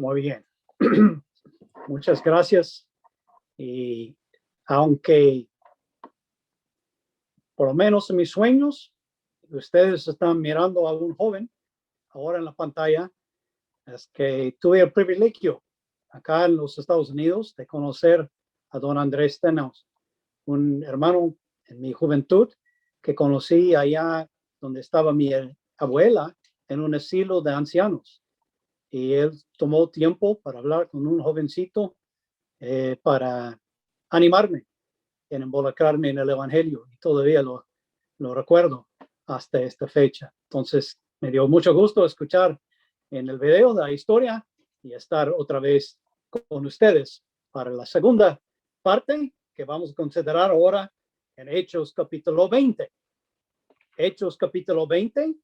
Muy bien. Muchas gracias. Y aunque por lo menos en mis sueños, ustedes están mirando a un joven ahora en la pantalla, es que tuve el privilegio acá en los Estados Unidos de conocer a don Andrés Stenhouse, un hermano en mi juventud que conocí allá donde estaba mi abuela en un asilo de ancianos. Y él tomó tiempo para hablar con un jovencito para animarme en involucrarme en el Evangelio. Y todavía lo recuerdo hasta esta fecha. Entonces, me dio mucho gusto escuchar en el video de la historia y estar otra vez con ustedes para la segunda parte que vamos a considerar ahora en Hechos capítulo 20. Hechos capítulo 20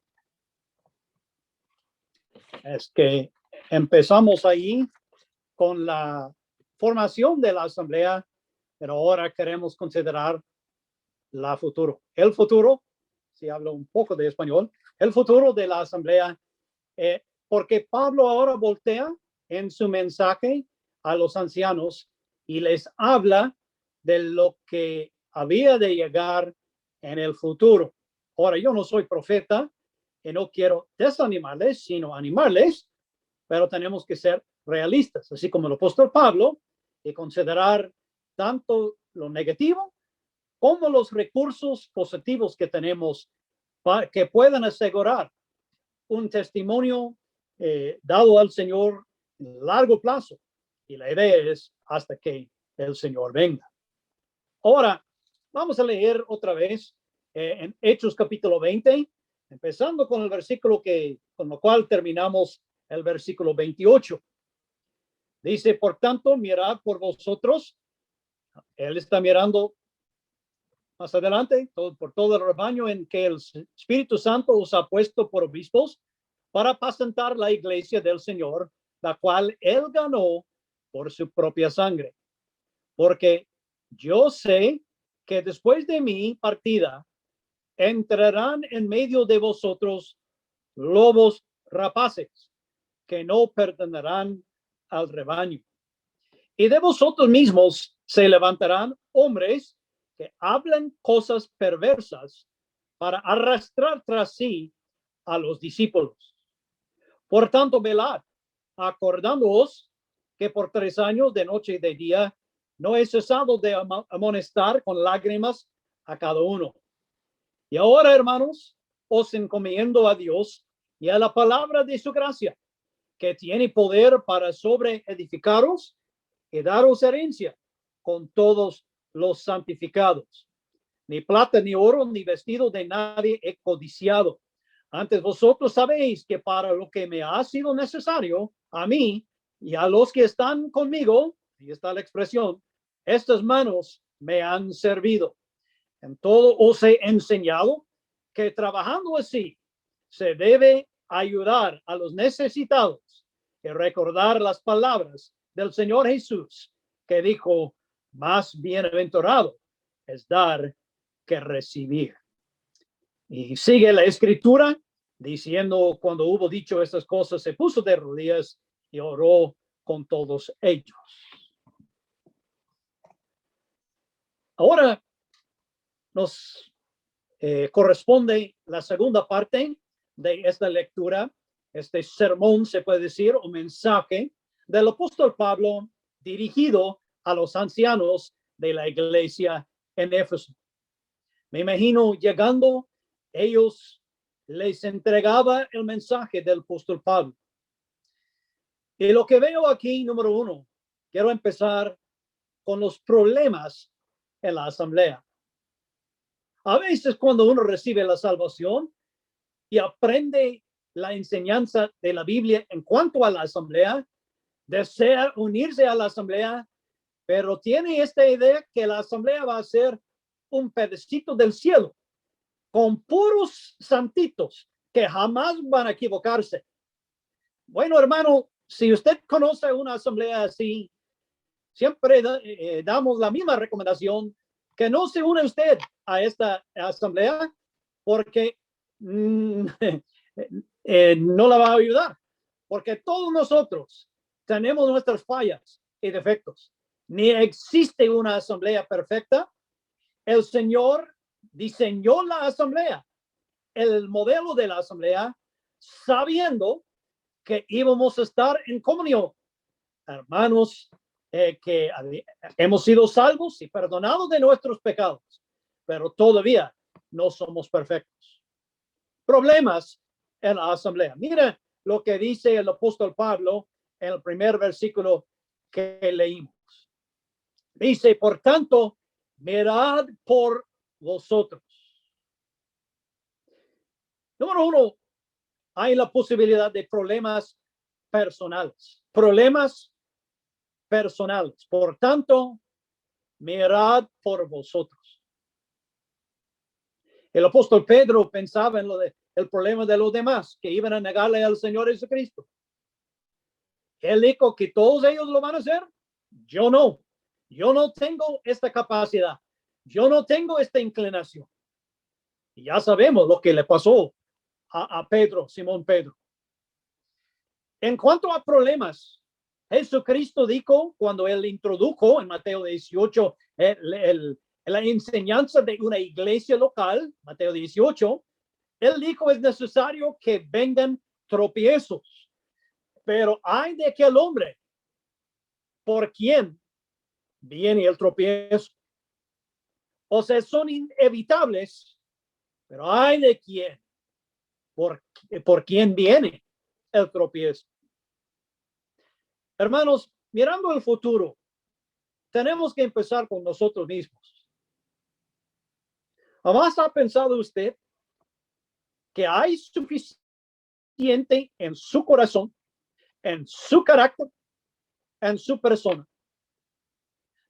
es que empezamos ahí con la formación de la asamblea, pero ahora queremos considerar el futuro, si hablo un poco de español, el futuro de la asamblea, porque Pablo ahora voltea en su mensaje a los ancianos y les habla de lo que había de llegar en el futuro. Ahora, yo no soy profeta y no quiero desanimarles, sino animarles, pero tenemos que ser realistas, así como el apóstol Pablo, y considerar tanto lo negativo como los recursos positivos que tenemos que puedan asegurar un testimonio dado al Señor en largo plazo. Y la idea es hasta que el Señor venga. Ahora, vamos a leer otra vez en Hechos capítulo 20, empezando con el versículo con lo cual terminamos el versículo 28. Dice, por tanto, mirad por vosotros. Él está mirando más adelante por todo el rebaño en que el Espíritu Santo os ha puesto por obispos para apacentar la iglesia del Señor, la cual él ganó por su propia sangre. Porque yo sé que después de mi partida entrarán en medio de vosotros lobos rapaces que no perdonarán al rebaño. Y de vosotros mismos se levantarán hombres que hablan cosas perversas para arrastrar tras sí a los discípulos. Por tanto, velad, acordándoos que por 3 años de noche y de día no he cesado de amonestar con lágrimas a cada uno. Y ahora, hermanos, os encomiendo a Dios y a la palabra de su gracia, que tiene poder para sobreedificaros y daros herencia con todos los santificados. Ni plata, ni oro, ni vestido de nadie he codiciado. Antes vosotros sabéis que para lo que me ha sido necesario, a mí y a los que están conmigo, ahí está la expresión, estas manos me han servido. En todo os he enseñado que trabajando así se debe ayudar a los necesitados y recordar las palabras del Señor Jesús, que dijo, más bienaventurado es dar que recibir. Y sigue la escritura diciendo, cuando hubo dicho estas cosas, se puso de rodillas y oró con todos ellos. Ahora nos corresponde la segunda parte de esta lectura, este sermón, se puede decir, o mensaje del apóstol Pablo dirigido a los ancianos de la iglesia en Éfeso. Me imagino llegando, ellos les entregaba el mensaje del apóstol Pablo. Y lo que veo aquí, número 1, quiero empezar con los problemas en la asamblea. A veces cuando uno recibe la salvación y aprende la enseñanza de la Biblia en cuanto a la asamblea, desea unirse a la asamblea, pero tiene esta idea que la asamblea va a ser un pedacito del cielo con puros santitos que jamás van a equivocarse. Bueno, hermano, si usted conoce una asamblea así, siempre damos la misma recomendación, que no se une usted a esta asamblea porque no la va a ayudar, porque todos nosotros tenemos nuestras fallas y defectos. Ni existe una asamblea perfecta. El Señor diseñó la asamblea, el modelo de la asamblea, sabiendo que íbamos a estar en comunión. Hermanos, que hemos sido salvos y perdonados de nuestros pecados, pero todavía no somos perfectos. Problemas en la asamblea. Mira lo que dice el apóstol Pablo en el primer versículo que leímos. Dice, por tanto, mirad por vosotros. Número uno, hay la posibilidad de problemas personales. Problemas personales. Por tanto, mirad por vosotros. El apóstol Pedro pensaba en el problema de los demás que iban a negarle al Señor Jesucristo. Él dijo que todos ellos lo van a hacer. Yo no. Yo no tengo esta capacidad. Yo no tengo esta inclinación. Y ya sabemos lo que le pasó a Pedro, Simón Pedro. En cuanto a problemas, Jesucristo dijo cuando él introdujo en Mateo 18 la enseñanza de una iglesia local, Mateo 18, él dijo es necesario que vengan tropiezos, pero hay de aquel hombre por quien viene el tropiezo. O sea, son inevitables, pero hay de quien, por quien viene el tropiezo. Hermanos, mirando el futuro, tenemos que empezar con nosotros mismos. ¿Jamás ha pensado usted que hay suficiente en su corazón, en su carácter, en su persona,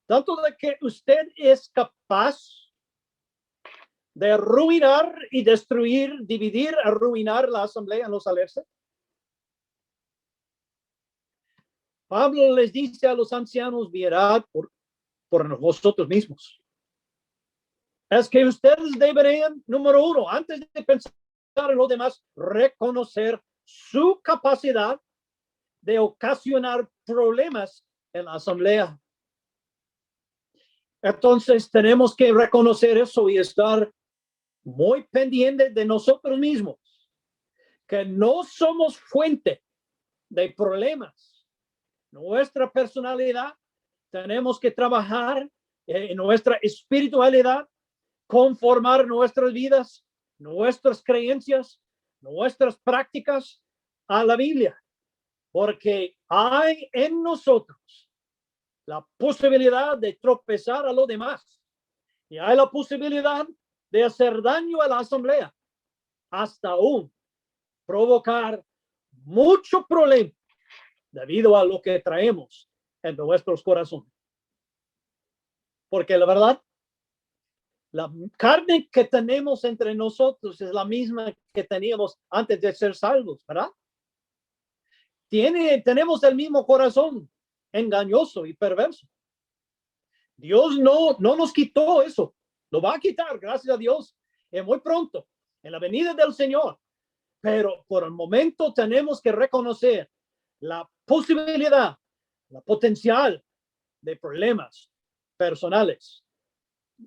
tanto de que usted es capaz de arruinar y destruir, dividir, arruinar la asamblea en los alerces? Pablo les dice a los ancianos, mirad por vosotros mismos. Es que ustedes deberían, número uno, antes de pensar en los demás, reconocer su capacidad de ocasionar problemas en la asamblea. Entonces tenemos que reconocer eso y estar muy pendientes de nosotros mismos, que no somos fuente de problemas. Nuestra personalidad, tenemos que trabajar en nuestra espiritualidad, conformar nuestras vidas, nuestras creencias, nuestras prácticas a la Biblia, porque hay en nosotros la posibilidad de tropezar a los demás y hay la posibilidad de hacer daño a la asamblea, hasta aún provocar mucho problema debido a lo que traemos en nuestros corazones. Porque la verdad, la carne que tenemos entre nosotros es la misma que teníamos antes de ser salvos, ¿verdad? Tenemos el mismo corazón engañoso y perverso. Dios no nos quitó eso. Lo va a quitar, gracias a Dios, muy pronto, en la venida del Señor. Pero por el momento tenemos que reconocer la posibilidad, la potencial de problemas personales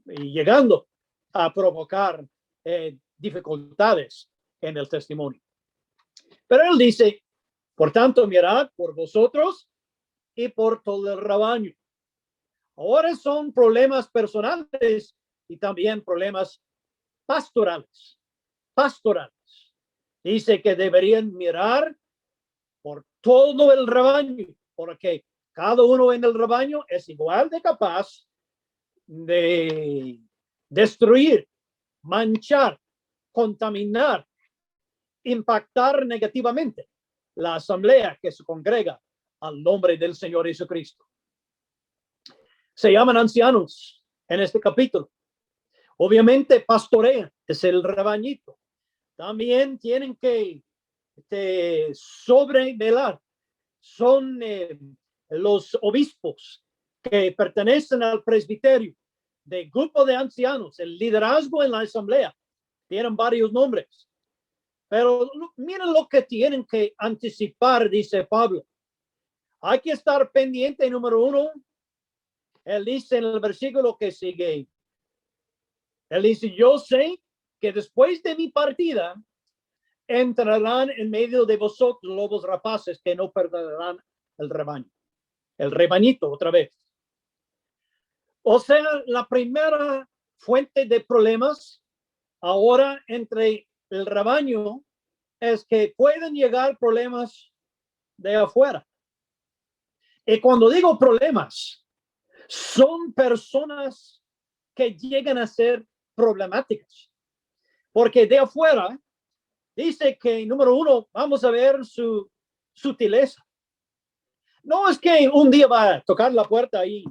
y llegando a provocar dificultades en el testimonio. Pero él dice, por tanto, mirad por vosotros y por todo el rebaño. Ahora son problemas personales y también problemas pastorales. Dice que deberían mirar por todo el rebaño, porque cada uno en el rebaño es igual de capaz de destruir, manchar, contaminar, impactar negativamente la asamblea que se congrega al nombre del Señor Jesucristo. Se llaman ancianos en este capítulo. Obviamente pastorean, es el rebañito. También tienen que sobrevelar. Son los obispos que pertenecen al presbiterio del grupo de ancianos, el liderazgo en la asamblea. Tienen varios nombres. Pero miren lo que tienen que anticipar, dice Pablo. Hay que estar pendiente, número 1. Él dice en el versículo que sigue, él dice, yo sé que después de mi partida entrarán en medio de vosotros lobos rapaces que no perderán el rebaño. El rebañito otra vez. O sea, la primera fuente de problemas ahora entre el rebaño es que pueden llegar problemas de afuera. Y cuando digo problemas, son personas que llegan a ser problemáticas. Porque de afuera dice que, número 1, vamos a ver su sutileza. No es que un día va a tocar la puerta ahí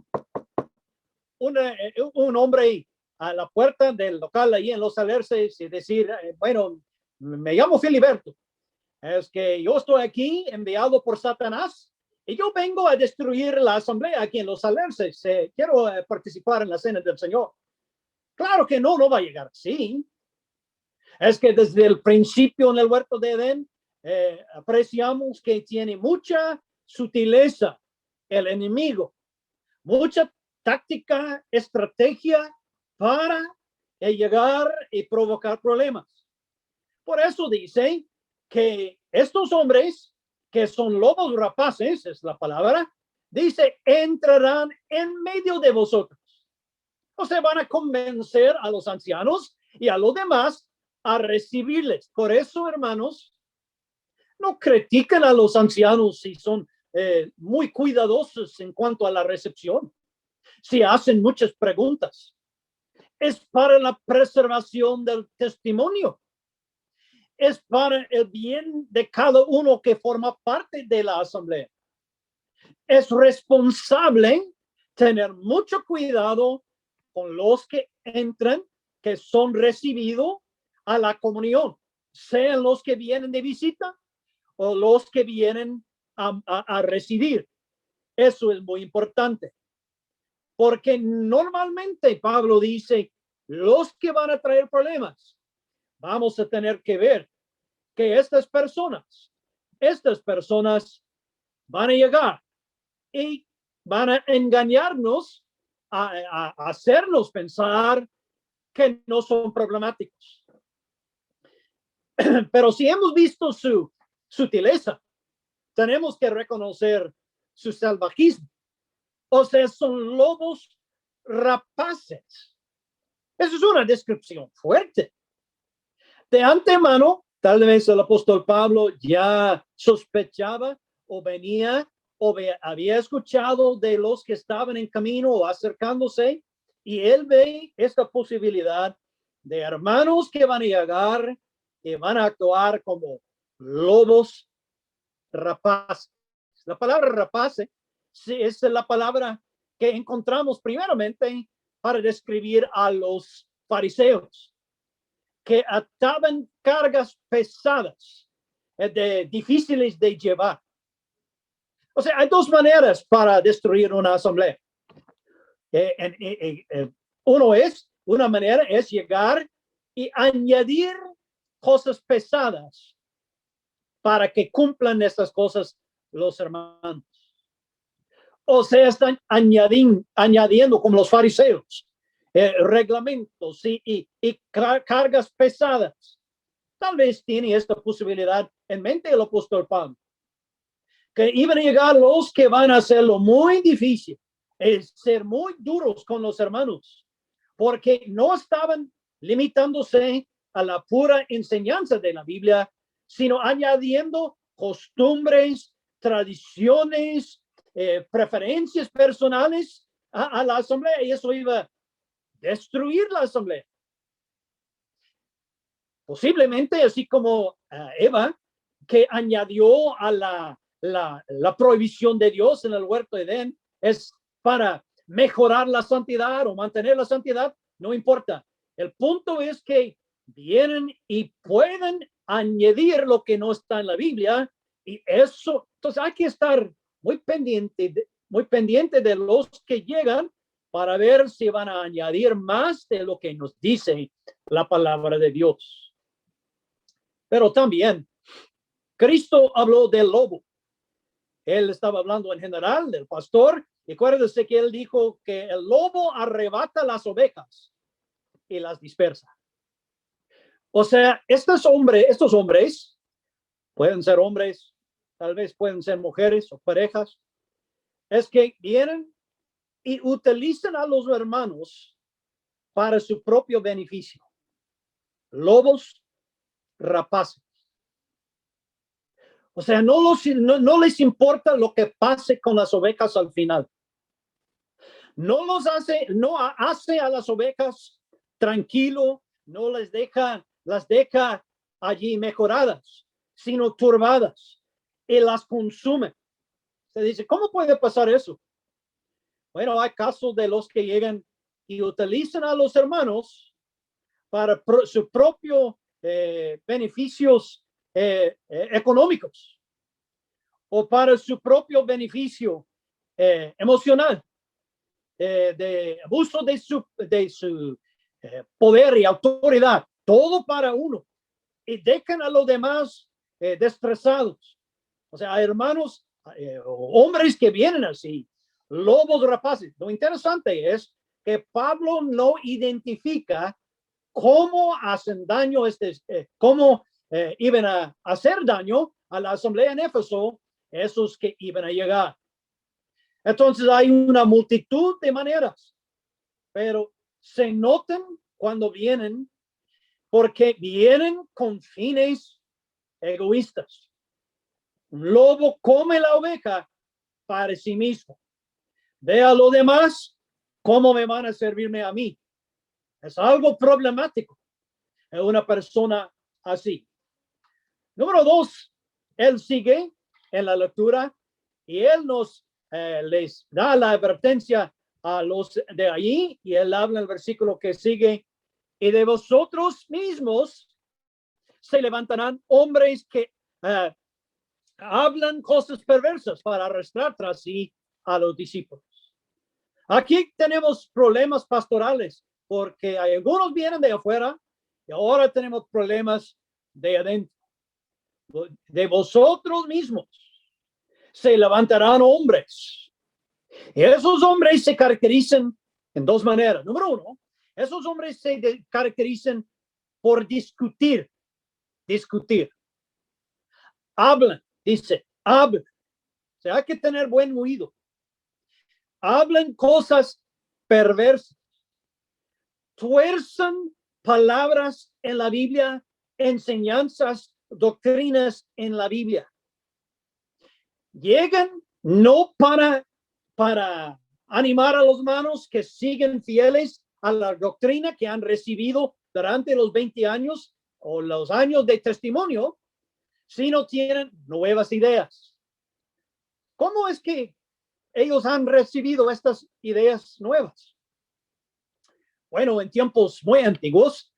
un hombre a la puerta del local ahí en Los Alerces y decir, bueno, me llamo Filiberto. Es que yo estoy aquí enviado por Satanás y yo vengo a destruir la asamblea aquí en Los Alerces. Quiero participar en la cena del Señor. Claro que no va a llegar así. Es que desde el principio en el huerto de Edén apreciamos que tiene mucha sutileza el enemigo, mucha táctica, estrategia para llegar y provocar problemas. Por eso dice que estos hombres que son lobos rapaces, es la palabra, dice, entrarán en medio de vosotros. O sea, van a convencer a los ancianos y a los demás a recibirles. Por eso, hermanos, no critiquen a los ancianos si son muy cuidadosos en cuanto a la recepción. Si hacen muchas preguntas, es para la preservación del testimonio. Es para el bien de cada uno que forma parte de la asamblea. Es responsable tener mucho cuidado con los que entran, que son recibidos a la comunión, sean los que vienen de visita o los que vienen a recibir. Eso es muy importante. Porque normalmente Pablo dice, los que van a traer problemas, vamos a tener que ver que estas personas van a llegar y van a engañarnos, a hacernos pensar que no son problemáticos. Pero si hemos visto su sutileza, tenemos que reconocer su salvajismo. O sea, son lobos rapaces. Eso es una descripción fuerte. De antemano, tal vez el apóstol Pablo ya sospechaba o venía o había escuchado de los que estaban en camino o acercándose, y él ve esta posibilidad de hermanos que van a llegar y van a actuar como lobos rapaces. La palabra rapace es la palabra que encontramos primeramente para describir a los fariseos, que ataban cargas pesadas, difíciles de llevar. O sea, hay dos maneras para destruir una asamblea. Una manera es llegar y añadir cosas pesadas para que cumplan estas cosas los hermanos. O sea, están añadiendo como los fariseos, reglamentos y cargas pesadas. Tal vez tiene esta posibilidad en mente el apóstol Pablo, que iban a llegar los que van a hacerlo muy difícil, es ser muy duros con los hermanos, porque no estaban limitándose a la pura enseñanza de la Biblia, sino añadiendo costumbres, tradiciones, preferencias personales a la asamblea, y eso iba a destruir la asamblea. Posiblemente así como Eva, que añadió a la prohibición de Dios en el huerto de Edén, es para mejorar la santidad o mantener la santidad, no importa. El punto es que vienen y pueden añadir lo que no está en la Biblia, y eso, entonces hay que estar muy pendiente de los que llegan para ver si van a añadir más de lo que nos dice la palabra de Dios. Pero también Cristo habló del lobo. Él estaba hablando en general del pastor. Y acuérdense que él dijo que el lobo arrebata las ovejas y las dispersa. O sea, estos hombres pueden ser hombres, tal vez pueden ser mujeres o parejas, es que vienen y utilizan a los hermanos para su propio beneficio. Lobos rapaces. O sea, no les importa lo que pase con las ovejas al final. No hace a las ovejas tranquilo, no las deja allí mejoradas, sino turbadas, y las consume. Se dice, ¿cómo puede pasar eso? Bueno, hay casos de los que llegan y utilizan a los hermanos para sus propios beneficios económicos o para su propio beneficio emocional, de abuso de su poder y autoridad, todo para uno, y dejan a los demás destrozados. O sea, hay hermanos, hombres que vienen así, lobos rapaces. Lo interesante es que Pablo no identifica cómo hacen daño, cómo iban a hacer daño a la asamblea en Éfeso, esos que iban a llegar. Entonces hay una multitud de maneras, pero se notan cuando vienen porque vienen con fines egoístas. Un lobo come la oveja para sí mismo. Ve a lo demás, ¿cómo me van a servirme a mí? Es algo problemático en una persona así. Número 2, él sigue en la lectura y él les da la advertencia a los de allí, y él habla en el versículo que sigue: y de vosotros mismos se levantarán hombres que hablan cosas perversas para arrastrar tras sí a los discípulos. Aquí tenemos problemas pastorales, porque algunos vienen de afuera y ahora tenemos problemas de adentro. De vosotros mismos se levantarán hombres. Y esos hombres se caracterizan en dos maneras. Número 1, esos hombres se caracterizan por discutir. Hablan, dice, hablan. O sea, hay que tener buen oído. Hablan cosas perversas. Tuerzan palabras en la Biblia, enseñanzas, doctrinas en la Biblia. Llegan no para animar a los hermanos que siguen fieles a la doctrina que han recibido durante los 20 años o los años de testimonio, sino tienen nuevas ideas. ¿Cómo es que ellos han recibido estas ideas nuevas? Bueno, en tiempos muy antiguos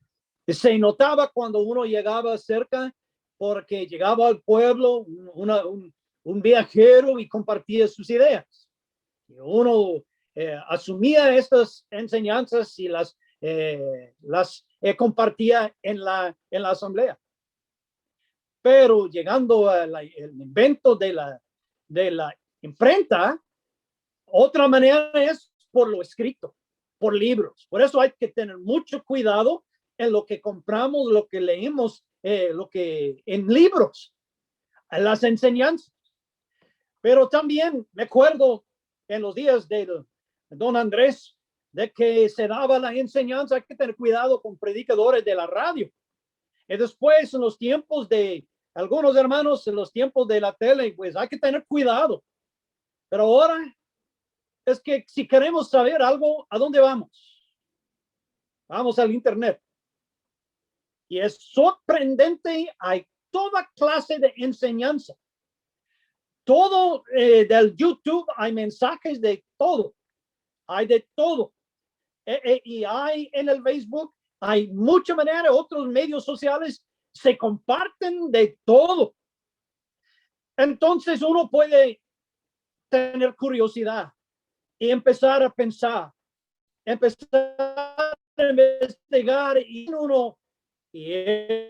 se notaba cuando uno llegaba cerca, porque llegaba al pueblo un viajero y compartía sus ideas. Y uno asumía estas enseñanzas y las compartía en la asamblea. Pero llegando al invento de la imprenta, otra manera es por lo escrito, por libros. Por eso hay que tener mucho cuidado en lo que compramos, lo que leemos, lo que en libros, en las enseñanzas. Pero también me acuerdo en los días de don Andrés, de que se daba la enseñanza. Hay que tener cuidado con predicadores de la radio. Y después, en los tiempos de algunos hermanos, en los tiempos de la tele, pues hay que tener cuidado. Pero ahora es que si queremos saber algo, ¿a dónde vamos? Vamos al internet. Y es sorprendente, hay toda clase de enseñanza. Todo del YouTube, hay mensajes de todo. Hay de todo. Y hay en el Facebook, hay mucha manera, otros medios sociales se comparten de todo. Entonces uno puede tener curiosidad y empezar a pensar, empezar a investigar, y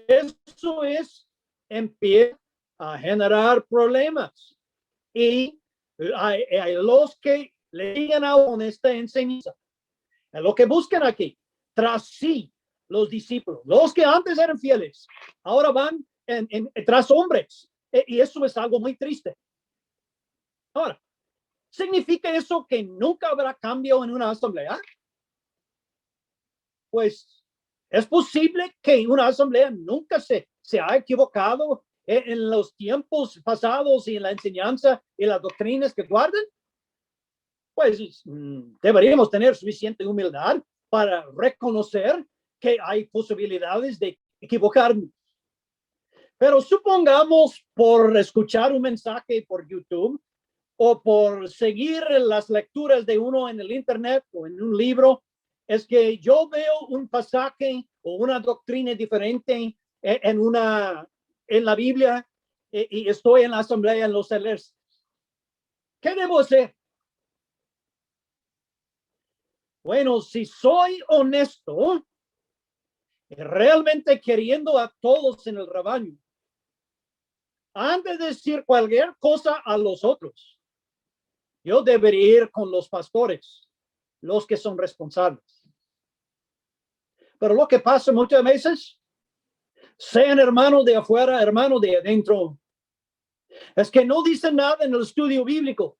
eso empieza a generar problemas. y hay los que le digan a esta enseñanza, lo que buscan aquí, tras sí los discípulos, los que antes eran fieles, ahora van tras hombres, y eso es algo muy triste. Ahora, ¿significa eso que nunca habrá cambio en una asamblea? Pues es posible que una asamblea nunca se ha equivocado en los tiempos pasados y en la enseñanza y las doctrinas que guardan. Pues deberíamos tener suficiente humildad para reconocer que hay posibilidades de equivocarnos. Pero supongamos, por escuchar un mensaje por YouTube o por seguir las lecturas de uno en el internet o en un libro, es que yo veo un pasaje o una doctrina diferente en la Biblia y estoy en la asamblea en los celestes. ¿Qué debo hacer? Bueno, si soy honesto, realmente queriendo a todos en el rebaño, antes de decir cualquier cosa a los otros, yo debería ir con los pastores, los que son responsables. Pero lo que pasa muchas veces, sean hermanos de afuera, hermanos de adentro, es que no dicen nada en el estudio bíblico,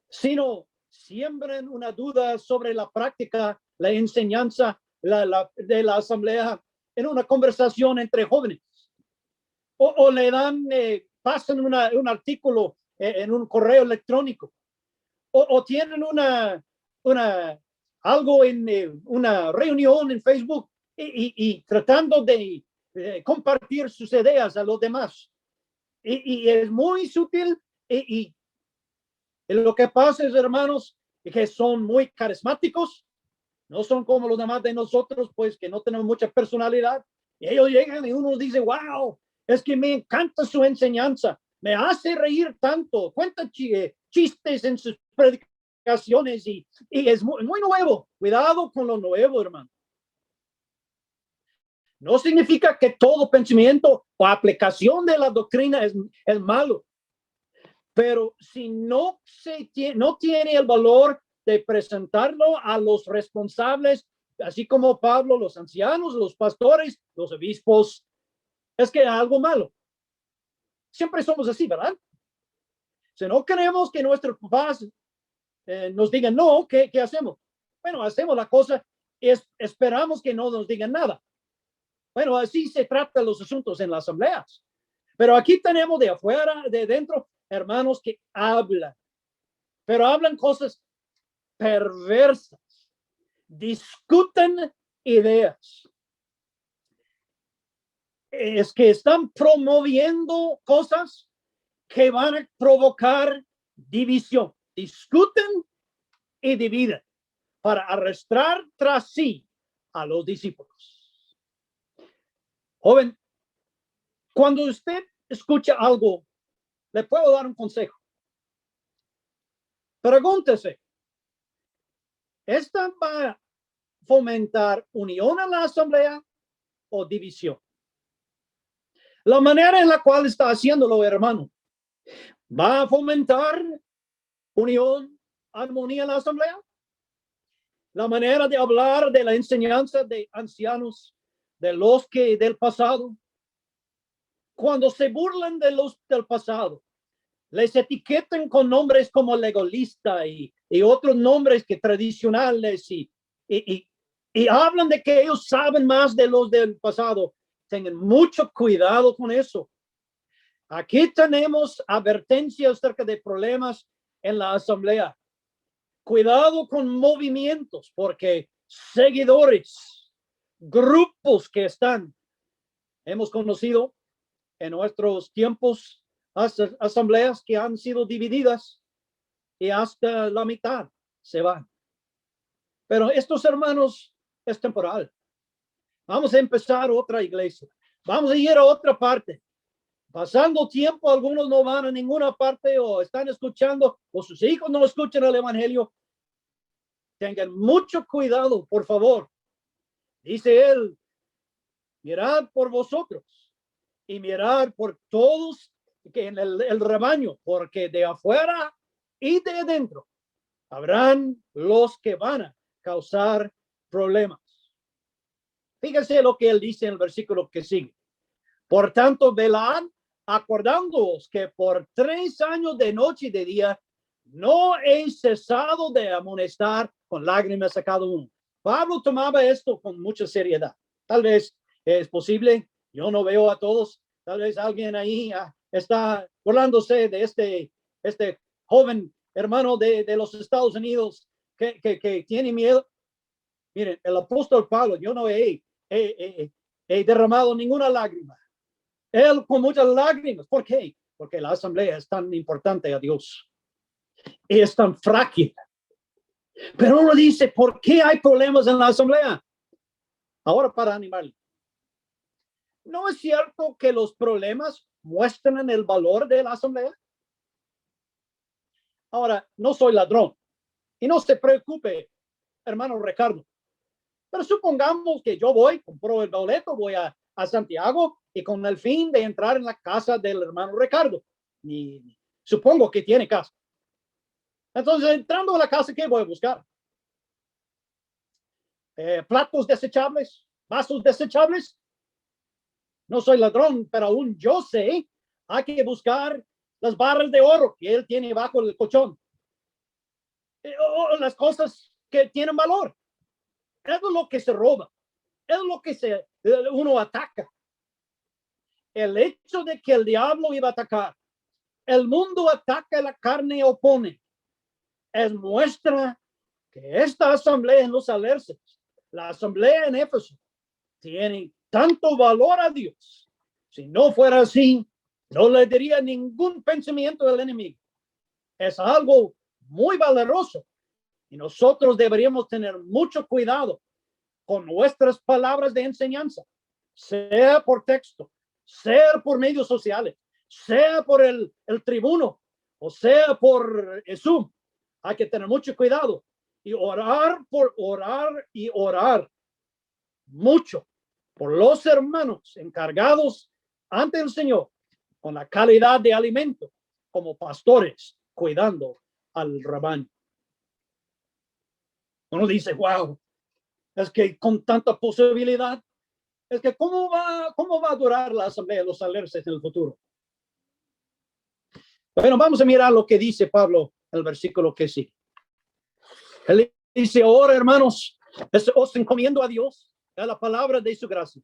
sino siembran una duda sobre la práctica, la enseñanza de la asamblea en una conversación entre jóvenes. O le dan, pasan un artículo en un correo electrónico. O tienen algo en una reunión en Facebook y tratando de compartir sus ideas a los demás. Y es muy sutil y lo que pasa es, hermanos, que son muy carismáticos, no son como los demás de nosotros, pues que no tenemos mucha personalidad. Y ellos llegan y uno dice, wow, es que me encanta su enseñanza, me hace reír tanto, cuenta chistes en sus predicaciones y es muy, muy nuevo. Cuidado con lo nuevo, hermano. No significa que todo pensamiento o aplicación de la doctrina es malo. Pero si no tiene el valor de presentarlo a los responsables, así como Pablo, los ancianos, los pastores, los obispos, es que hay algo malo. Siempre somos así, ¿verdad? Si no queremos que nuestros papás nos digan no, ¿qué hacemos? Bueno, hacemos la cosa y esperamos que no nos digan nada. Bueno, así se tratan los asuntos en las asambleas. Pero aquí tenemos de afuera, de dentro, hermanos que hablan, pero hablan cosas perversas, discuten ideas. Es que están promoviendo cosas que van a provocar división. Discuten y dividen para arrastrar tras sí a los discípulos. Joven, cuando usted escucha algo, le puedo dar un consejo. Pregúntese, ¿esta va a fomentar unión en la asamblea o división? La manera en la cual está haciéndolo, hermano, ¿va a fomentar unión, armonía en la asamblea? La manera de hablar de la enseñanza de ancianos, de los que del pasado, cuando se burlan de los del pasado, les etiquetan con nombres como legalista y otros nombres que tradicionales y hablan de que ellos saben más de los del pasado. Tengan mucho cuidado con eso. Aquí tenemos advertencias acerca de problemas en la asamblea. Cuidado con movimientos, porque seguidores, grupos que hemos conocido en nuestros tiempos, asambleas que han sido divididas y hasta la mitad se van. Pero estos hermanos es temporal. Vamos a empezar otra iglesia. Vamos a ir a otra parte. Pasando tiempo, algunos no van a ninguna parte o están escuchando o sus hijos no escuchan el evangelio. Tengan mucho cuidado, por favor. Dice él, mirad por vosotros y mirad por todos que en el rebaño, porque de afuera y de adentro habrán los que van a causar problemas. Fíjense lo que él dice en el versículo que sigue. Por tanto, velad, acordándoos que por 3 años de noche y de día no he cesado de amonestar con lágrimas a cada uno. Pablo tomaba esto con mucha seriedad. Tal vez es posible, yo no veo a todos, tal vez alguien ahí está burlándose de este joven hermano de los Estados Unidos que tiene miedo. Miren, el apóstol Pablo, yo no he derramado ninguna lágrima. Él con muchas lágrimas. ¿Por qué? Porque la asamblea es tan importante a Dios. Y es tan frágil. Pero uno dice, ¿por qué hay problemas en la asamblea? Ahora para animarle. ¿No es cierto que los problemas muestran el valor de la asamblea? Ahora, no soy ladrón. Y no se preocupe, hermano Ricardo. Pero supongamos que yo compro el boleto, voy a Santiago y con el fin de entrar en la casa del hermano Ricardo. Y supongo que tiene casa. Entonces, entrando a la casa, ¿qué voy a buscar? Platos desechables, vasos desechables. No soy ladrón, pero aún yo sé, hay que buscar las barras de oro que él tiene bajo el colchón. O las cosas que tienen valor. Es lo que se roba. Es lo que uno ataca. El hecho de que el diablo iba a atacar, el mundo ataca, la carne opone, es muestra que esta asamblea en los Alerces, la asamblea en Éfeso, tiene tanto valor a Dios. Si no fuera así, no le diría ningún pensamiento del enemigo. Es algo muy valeroso y nosotros deberíamos tener mucho cuidado con nuestras palabras de enseñanza, sea por texto, sea por medios sociales, sea por el tribuno o sea por Zoom. Hay que tener mucho cuidado y orar mucho por los hermanos encargados ante el Señor con la calidad de alimento como pastores cuidando al rebaño. Uno dice, wow, es que con tanta posibilidad, es que ¿cómo va a durar la asamblea de los Alerces en el futuro? Bueno, vamos a mirar lo que dice Pablo en el versículo que sigue. Él dice, ahora hermanos, os encomiendo a Dios, a la palabra de su gracia,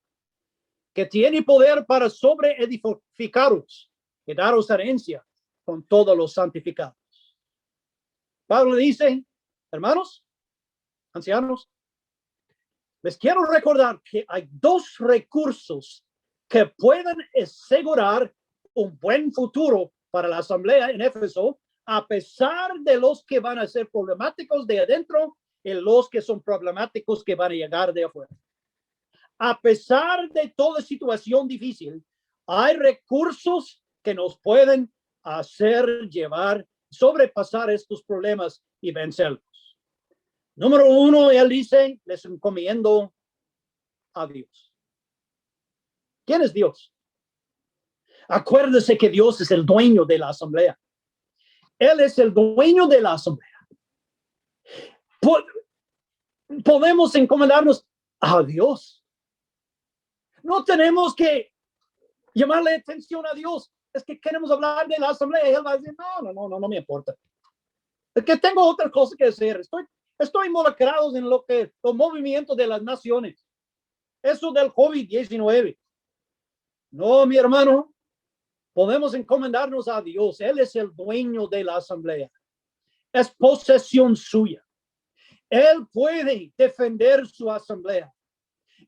que tiene poder para sobreedificaros y daros herencia con todos los santificados. Pablo dice, hermanos, ancianos, les quiero recordar que hay 2 recursos que pueden asegurar un buen futuro para la asamblea en Éfeso, a pesar de los que van a ser problemáticos de adentro y los que son problemáticos que van a llegar de afuera. A pesar de toda situación difícil, hay recursos que nos pueden hacer sobrepasar estos problemas y vencerlos. Número 1, él dice, les encomiendo a Dios. ¿Quién es Dios? Acuérdese que Dios es el dueño de la asamblea. Él es el dueño de la asamblea. Podemos encomendarnos a Dios. No tenemos que llamarle atención a Dios. Es que queremos hablar de la asamblea y él va a decir, no me importa. Es que tengo otra cosa que hacer. Estoy involucrado en los movimientos de las naciones. Eso del COVID-19. No, mi hermano, podemos encomendarnos a Dios. Él es el dueño de la asamblea. Es posesión suya. Él puede defender su asamblea.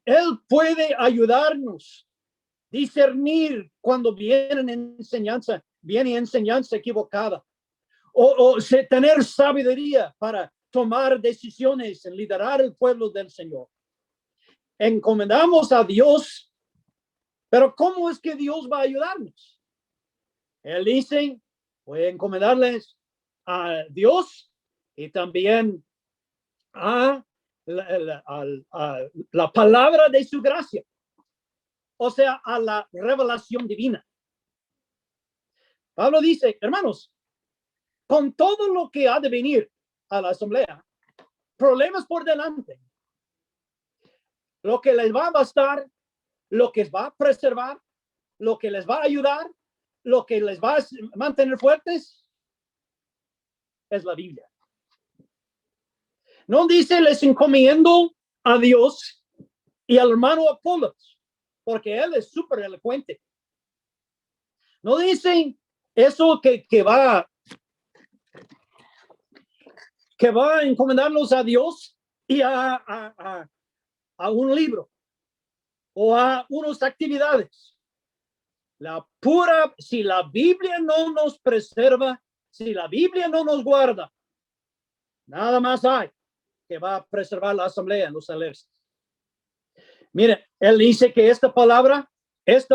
Él puede ayudarnos a discernir cuando viene enseñanza equivocada. O tener sabiduría para tomar decisiones en liderar el pueblo del Señor. Encomendamos a Dios, pero ¿cómo es que Dios va a ayudarnos? Él dice, voy a encomendarles a Dios y también a la palabra de su gracia, o sea, a la revelación divina. Pablo dice, hermanos, con todo lo que ha de venir a la asamblea, problemas por delante, lo que les va a bastar, lo que va a preservar, lo que les va a ayudar, lo que les va a mantener fuertes, es la Biblia. No dice les encomiendo a Dios y al hermano Apolos, porque él es súper elocuente. No dicen eso que va a encomendarlos a Dios y a un libro o a unas actividades. Si la Biblia no nos preserva, si la Biblia no nos guarda, nada más hay que va a preservar la asamblea en los celestes. Mire, él dice que esta palabra es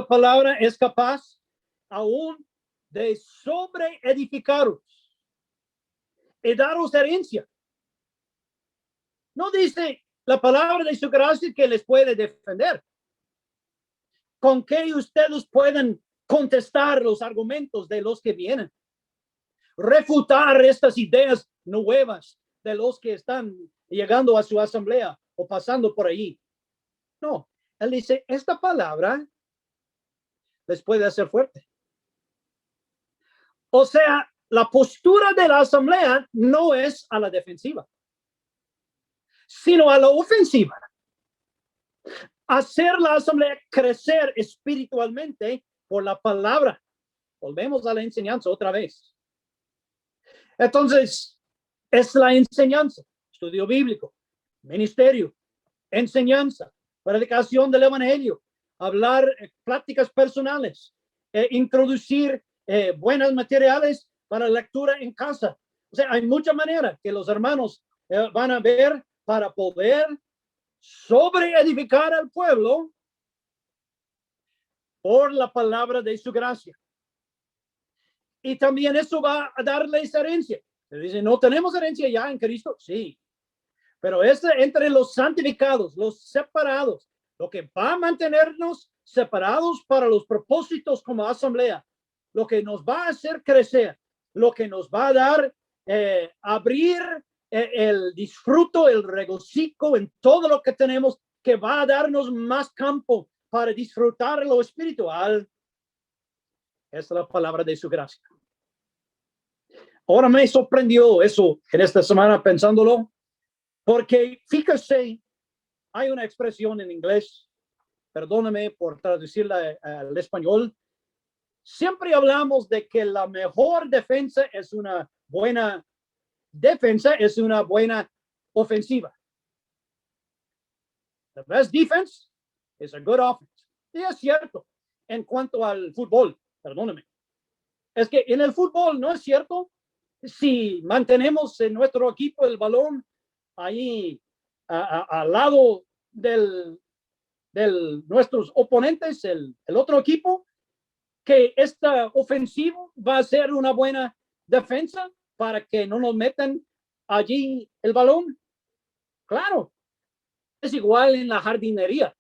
capaz aún de sobreedificaros y daros herencia. No dice la palabra de su gracia que les puede defender, con que ustedes pueden contestar los argumentos de los que vienen, refutar estas ideas nuevas de los que están llegando a su asamblea o pasando por ahí. No, él dice, esta palabra les puede hacer fuerte. O sea, la postura de la asamblea no es a la defensiva, sino a la ofensiva. Hacer la asamblea crecer espiritualmente por la palabra. Volvemos a la enseñanza otra vez. Entonces, es la enseñanza, estudio bíblico, ministerio, enseñanza, predicación del evangelio, hablar pláticas personales, introducir buenos materiales para lectura en casa. O sea, hay mucha manera que los hermanos van a ver para poder sobreedificar al pueblo por la palabra de su gracia. Y también eso va a darles herencia. Le dicen, ¿no tenemos herencia ya en Cristo? Sí. Pero es entre los santificados, los separados, lo que va a mantenernos separados para los propósitos como asamblea, lo que nos va a hacer crecer, lo que nos va a dar, abrir el disfruto, el regocijo en todo lo que tenemos, que va a darnos más campo para disfrutar lo espiritual. Es la palabra de su gracia. Ahora me sorprendió eso en esta semana pensándolo, porque fíjese, hay una expresión en inglés, perdóname por traducirla al español. Siempre hablamos de que la mejor defensa es una buena defensa, es una buena ofensiva. The best defense is a good offense. Y es cierto en cuanto al fútbol, perdóname. Es que en el fútbol no es cierto. Si mantenemos en nuestro equipo el balón ahí al lado de nuestros oponentes, el otro equipo, que esta ofensiva va a ser una buena defensa para que no nos metan allí el balón. Claro, es igual en la jardinería.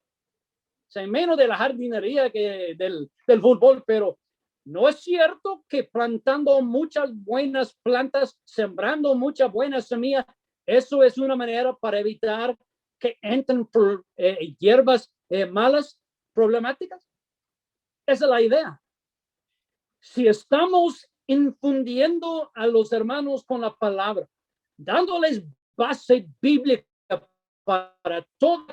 O sea, menos de la jardinería que del fútbol, pero no es cierto que plantando muchas buenas plantas, sembrando muchas buenas semillas, eso es una manera para evitar que entren hierbas malas, problemáticas. Esa es la idea. Si estamos infundiendo a los hermanos con la palabra, dándoles base bíblica para toda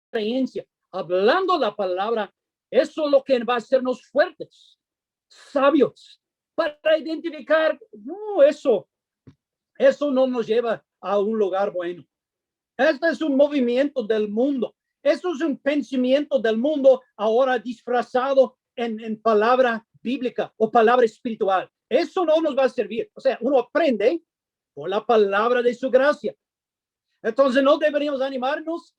creencia, hablando la palabra, eso es lo que va a hacernos fuertes, sabios, para identificar, no, eso no nos lleva a un lugar bueno. Este es un movimiento del mundo. Esto es un pensamiento del mundo ahora disfrazado en palabra bíblica o palabra espiritual. Eso no nos va a servir. O sea, uno aprende por la palabra de su gracia. Entonces no deberíamos animarnos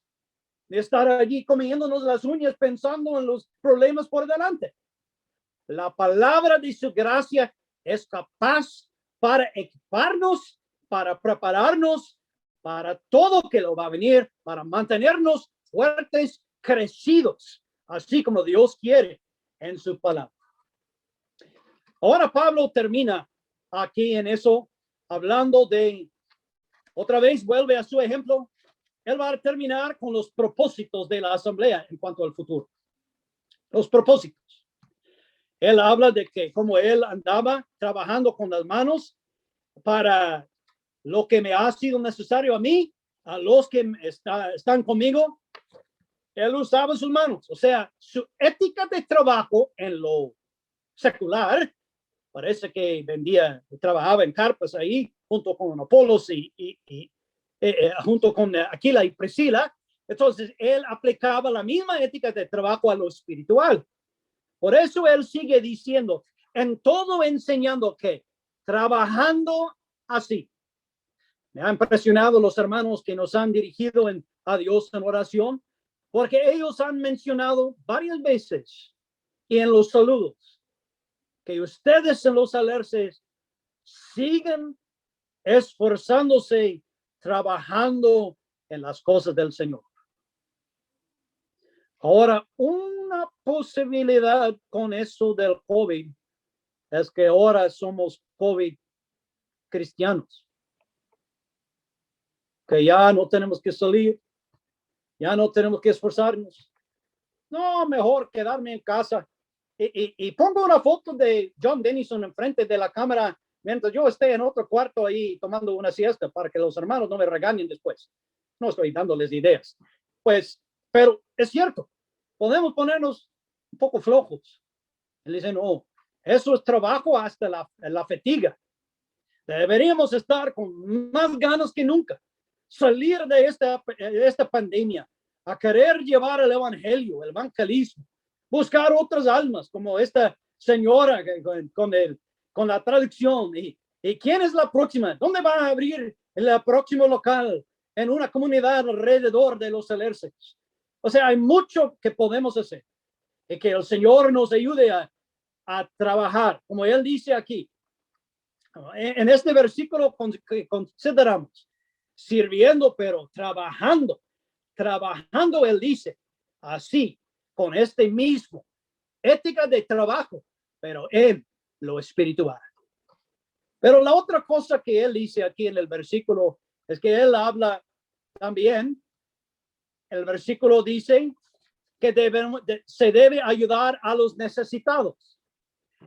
de estar allí comiéndonos las uñas pensando en los problemas por delante. La palabra de su gracia es capaz para equiparnos, para prepararnos para todo que lo va a venir, para mantenernos fuertes, crecidos, así como Dios quiere en su palabra. Ahora Pablo termina aquí en eso, hablando de, otra vez vuelve a su ejemplo. Él va a terminar con los propósitos de la asamblea en cuanto al futuro. Los propósitos. Él habla de que como él andaba trabajando con las manos para lo que me ha sido necesario a mí, a los que están conmigo, él usaba sus manos. O sea, su ética de trabajo en lo secular, parece que trabajaba en carpas ahí, junto con Apolos y junto con Aquila y Priscila. Entonces, él aplicaba la misma ética de trabajo a lo espiritual. Por eso él sigue diciendo, en todo enseñando que trabajando así. Me han impresionado los hermanos que nos han dirigido a Dios en oración, porque ellos han mencionado varias veces y en los saludos que ustedes en los alerces siguen esforzándose, trabajando en las cosas del Señor. Ahora, una posibilidad con eso del COVID es que ahora somos COVID cristianos, que ya no tenemos que salir, ya no tenemos que esforzarnos. No, mejor quedarme en casa. Y pongo una foto de John Denison enfrente de la cámara mientras yo esté en otro cuarto ahí tomando una siesta para que los hermanos no me regañen después. No estoy dándoles ideas. Pues, pero es cierto, podemos ponernos un poco flojos. Él dice, no, eso es trabajo hasta la fatiga. Deberíamos estar con más ganas que nunca. Salir de esta pandemia, a querer llevar el evangelio, el evangelismo, buscar otras almas como esta señora con la traducción. ¿Y quién es la próxima? ¿Dónde va a abrir el próximo local? En una comunidad alrededor de los alerces. O sea, hay mucho que podemos hacer y que el Señor nos ayude a trabajar, como él dice aquí. En este versículo que consideramos, sirviendo, pero trabajando, él dice, así, con este mismo, ética de trabajo, pero en lo espiritual. Pero la otra cosa que él dice aquí en el versículo es que él habla también, el versículo dice que se debe ayudar a los necesitados.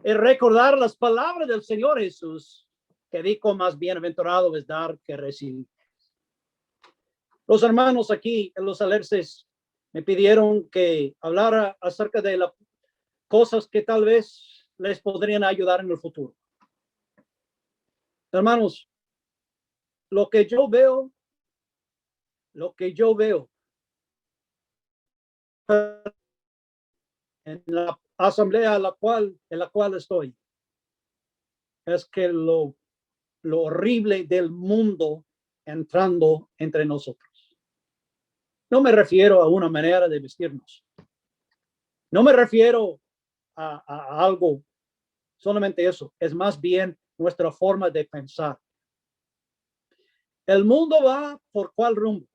Y recordar las palabras del Señor Jesús, que dijo, más bienaventurado es dar que recibir. Los hermanos aquí en los alerces me pidieron que hablara acerca de las cosas que tal vez les podrían ayudar en el futuro. Hermanos, lo que yo veo en la asamblea en la cual estoy, es que lo horrible del mundo entrando entre nosotros. No me refiero a una manera de vestirnos. No me refiero a algo, solamente eso. Es más bien nuestra forma de pensar. El mundo va por ¿cuál rumbo?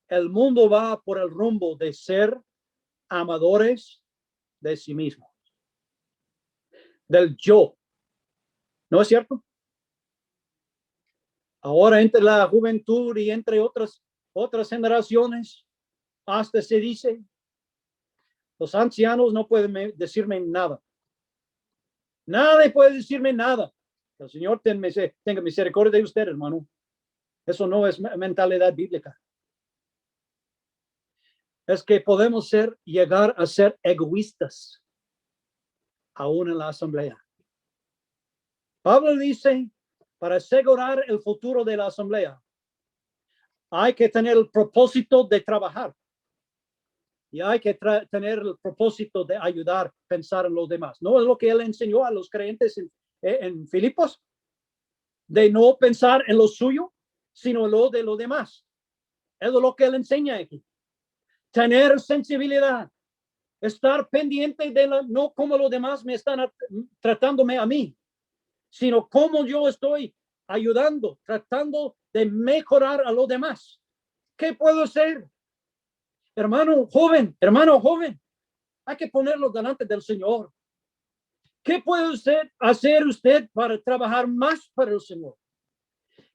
El mundo va por el rumbo de ser amadores de sí mismos, del yo. ¿No es cierto? Ahora entre la juventud y entre otras generaciones, hasta se dice, los ancianos no pueden decirme nada. Nadie puede decirme nada. El Señor tenga misericordia de usted, hermano. Eso no es mentalidad bíblica. Es que podemos llegar a ser egoístas, aún en la asamblea. Pablo dice, para asegurar el futuro de la asamblea, hay que tener el propósito de trabajar. Y hay que tener el propósito de ayudar, pensar en los demás. ¿No es lo que él enseñó a los creyentes en Filipos? De no pensar en lo suyo, sino en lo de los demás. Es lo que él enseña aquí. Tener sensibilidad. Estar pendiente de no cómo los demás me están tratándome a mí, sino cómo yo estoy ayudando, tratando de mejorar a los demás. ¿Qué puedo hacer? Hermano joven, hay que ponerlo delante del Señor. ¿Qué puede hacer usted para trabajar más para el Señor?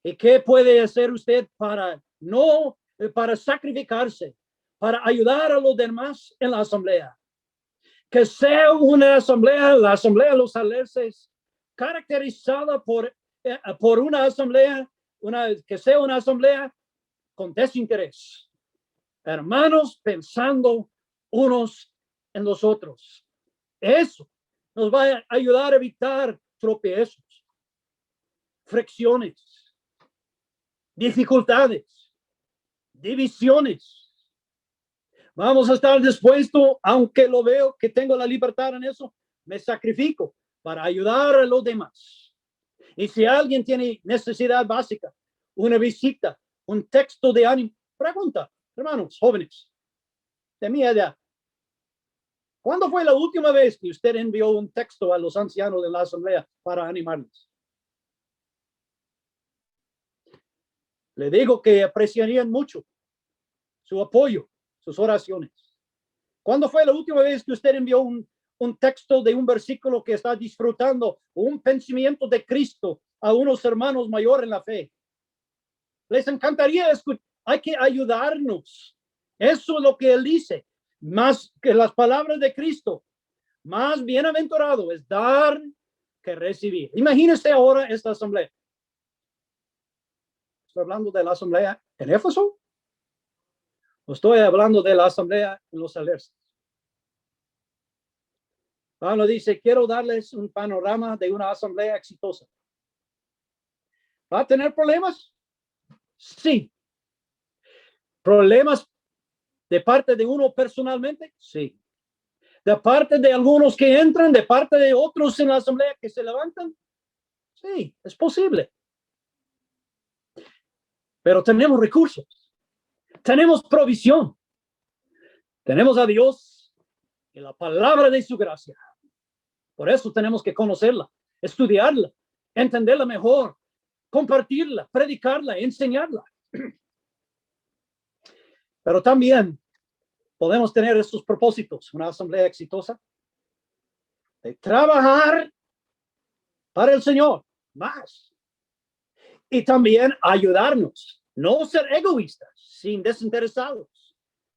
¿Y qué puede hacer usted para sacrificarse, para ayudar a los demás en la asamblea? Que sea una asamblea, la asamblea de los alerces, caracterizada por una asamblea, que sea una asamblea con desinterés. Hermanos pensando unos en los otros. Eso nos va a ayudar a evitar tropiezos, fricciones, dificultades, divisiones. Vamos a estar dispuestos, aunque lo veo que tengo la libertad en eso, me sacrifico para ayudar a los demás. Y si alguien tiene necesidad básica, una visita, un texto de ánimo, pregunta, hermanos jóvenes, de mi edad, ¿cuándo fue la última vez que usted envió un texto a los ancianos de la asamblea para animarles? Le digo que apreciarían mucho su apoyo, sus oraciones. ¿Cuándo fue la última vez que usted envió un texto de un versículo que está disfrutando, un pensamiento de Cristo a unos hermanos mayores en la fe? Les encantaría escuchar. Hay que ayudarnos. Eso es lo que él dice. Más que las palabras de Cristo, más bienaventurado es dar que recibir. Imagínese ahora esta asamblea. ¿Estoy hablando de la asamblea en Éfeso? ¿O estoy hablando de la asamblea en los alerces? Pablo dice, quiero darles un panorama de una asamblea exitosa. ¿Va a tener problemas? Sí. ¿Problemas de parte de uno personalmente? Sí. ¿De parte de algunos que entran, de parte de otros en la asamblea que se levantan? Sí, es posible. Pero tenemos recursos. Tenemos provisión. Tenemos a Dios y la palabra de su gracia. Por eso tenemos que conocerla, estudiarla, entenderla mejor, compartirla, predicarla, enseñarla. Pero también podemos tener estos propósitos, una asamblea exitosa, de trabajar para el Señor más. Y también ayudarnos, no ser egoístas, sin desinteresados,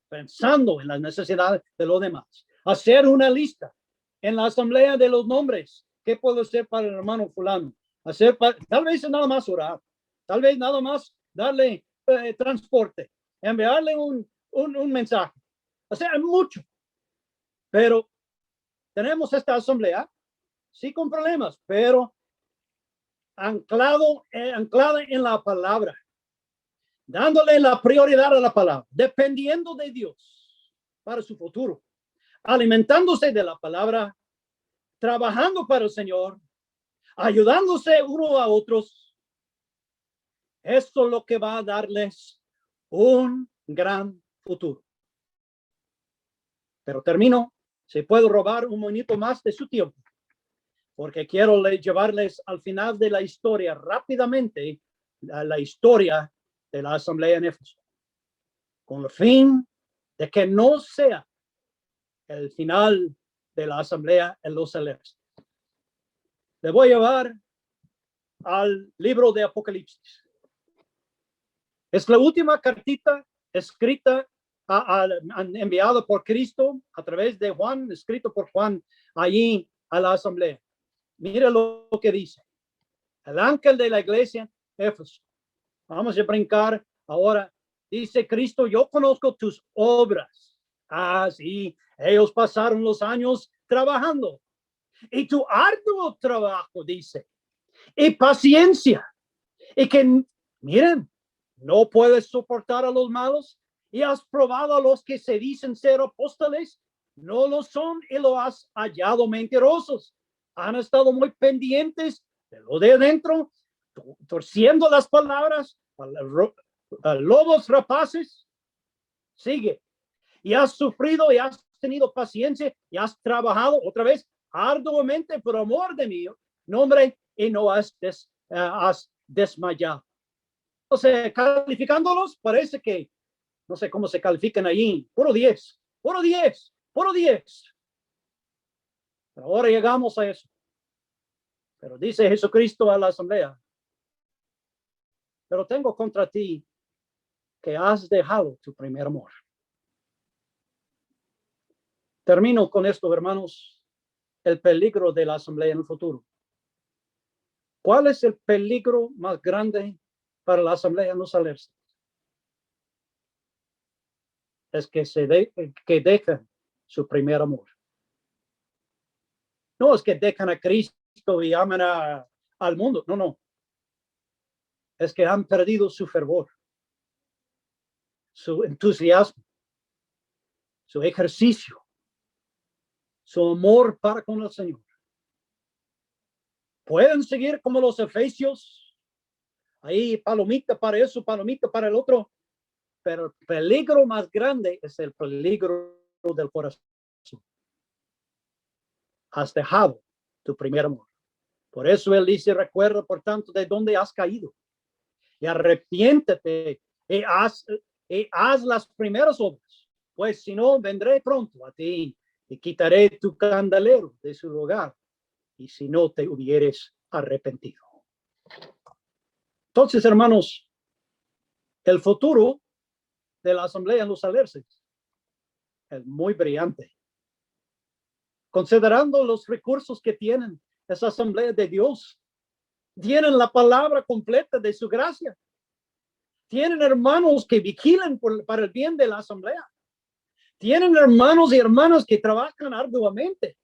pensando en las necesidades de los demás. Hacer una lista en la asamblea de los nombres. ¿Qué puedo hacer para el hermano fulano? Tal vez nada más orar, tal vez nada más darle transporte, enviarle un mensaje. O sea, mucho. Pero tenemos esta asamblea, sí con problemas, pero anclada en la palabra, dándole la prioridad a la palabra, dependiendo de Dios para su futuro, alimentándose de la palabra, trabajando para el Señor, ayudándose uno a otros. Esto es lo que va a darles un gran futuro. Pero termino, si puedo robar un minuto más de su tiempo, porque quiero llevarles al final de la historia rápidamente a la historia de la asamblea en Éfeso, con el fin de que no sea el final de la asamblea en los alerces. Le voy a llevar al libro de Apocalipsis. Es la última cartita escrita, enviada por Cristo a través de Juan, escrito por Juan allí a la asamblea. Mira lo que dice. El ángel de la iglesia, Éfeso. Vamos a brincar ahora. Dice Cristo, yo conozco tus obras. Ah, sí, ellos pasaron los años trabajando. Y tu arduo trabajo, dice. Y paciencia. Y que, miren, no puedes soportar a los malos y has probado a los que se dicen ser apóstoles. No lo son y lo has hallado mentirosos. Han estado muy pendientes de lo de adentro, torciendo las palabras a lobos rapaces. Sigue. Y has sufrido y has tenido paciencia y has trabajado otra vez arduamente por amor de mi nombre y no has desmayado. O sea, calificándolos, parece que no sé cómo se califican allí. Puro 10, puro 10, puro 10. Pero ahora llegamos a eso. Pero dice Jesucristo a la asamblea, pero tengo contra ti que has dejado tu primer amor. Termino con esto, hermanos, el peligro de la asamblea en el futuro. ¿Cuál es el peligro más grande para la asamblea en los alerces? Es que que dejan su primer amor. No es que dejan a Cristo y aman al mundo. No, no. Es que han perdido su fervor, su entusiasmo, su ejercicio, su amor para con el Señor. Pueden seguir como los efesios, ahí palomita para eso, palomita para el otro, pero el peligro más grande es el peligro del corazón. Has dejado tu primer amor. Por eso él dice, recuerda por tanto de dónde has caído y arrepiéntete y haz las primeras obras, pues si no, vendré pronto a ti y quitaré tu candelero de su lugar, y si no te hubieres arrepentido. Entonces, hermanos, el futuro de la asamblea en los alerces es muy brillante. Considerando los recursos que tienen esa asamblea de Dios, tienen la palabra completa de su gracia. Tienen hermanos que vigilan para el bien de la asamblea. Tienen hermanos y hermanas que trabajan arduamente.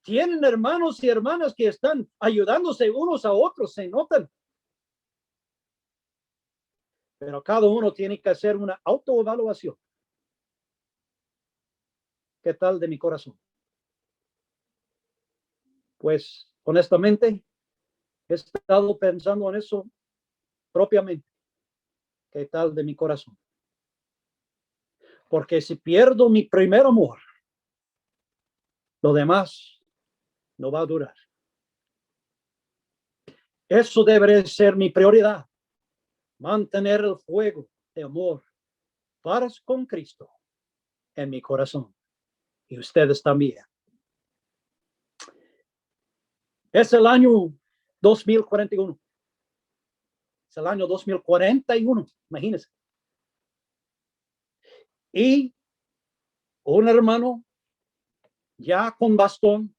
Tienen hermanos y hermanas que están ayudándose unos a otros, se notan. Pero cada uno tiene que hacer una autoevaluación. ¿Qué tal de mi corazón? Pues, honestamente, he estado pensando en eso propiamente. ¿Qué tal de mi corazón? Porque si pierdo mi primer amor, lo demás no va a durar. Eso debe ser mi prioridad. Mantener el fuego de amor para con Cristo en mi corazón. Y ustedes también. Es el año 2041. Es el año 2041. Imagínense. Y un hermano ya con bastón,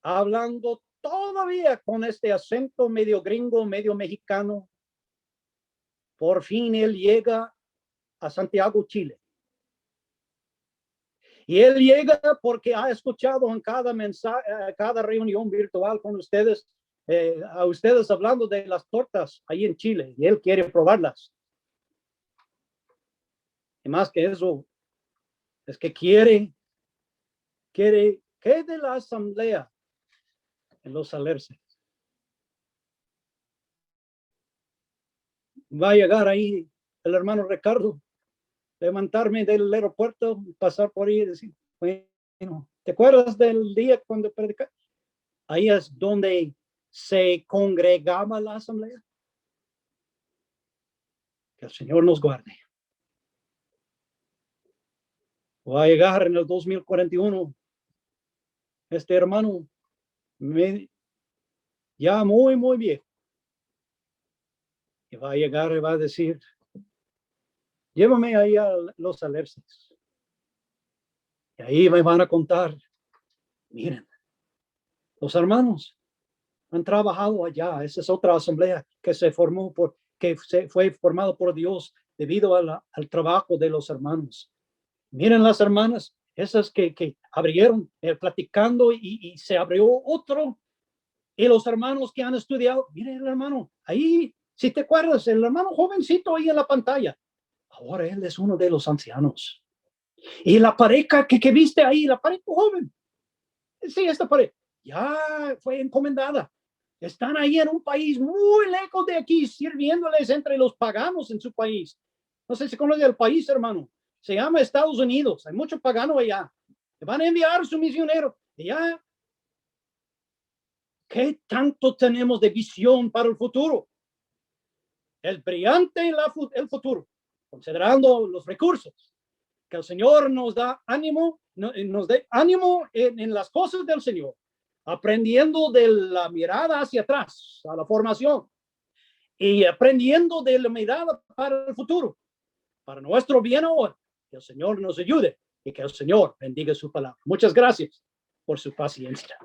hablando todavía con este acento medio gringo, medio mexicano. Por fin él llega a Santiago, Chile. Y él llega porque ha escuchado en cada mensaje, cada reunión virtual con ustedes, a ustedes hablando de las tortas ahí en Chile, y él quiere probarlas. Y más que eso, es que quiere que de la asamblea en los alerces va a llegar ahí el hermano Ricardo, levantarme del aeropuerto, pasar por ahí y decir, bueno, ¿te acuerdas del día cuando predicaste? Ahí es donde se congregaba la asamblea. Que el Señor nos guarde. Va a llegar en el 2041 este hermano ya muy viejo. Y va a llegar y va a decir, llévame ahí a los alerces. Y ahí me van a contar, miren, los hermanos han trabajado allá. Esa es otra asamblea que se formó fue formado por Dios debido al trabajo de los hermanos. Miren las hermanas, esas que abrieron platicando y se abrió otro. Y los hermanos que han estudiado, miren el hermano, ahí, si te acuerdas, el hermano jovencito ahí en la pantalla. Ahora él es uno de los ancianos. Y la pareja que viste ahí, la pareja joven. Sí, esta pareja ya fue encomendada. Están ahí en un país muy lejos de aquí, sirviéndoles entre los paganos en su país. No sé si conoce el país, hermano. Se llama Estados Unidos. Hay mucho pagano allá. Le van a enviar su misionero. Y ya. ¿Qué tanto tenemos de visión para el futuro? Es brillante el futuro, considerando los recursos. Que el Señor nos da ánimo, nos dé ánimo en las cosas del Señor. aprendiendo de la mirada hacia atrás, a la formación, y aprendiendo de la mirada para el futuro, para nuestro bien ahora. Que el Señor nos ayude y que el Señor bendiga su palabra. Muchas gracias por su paciencia.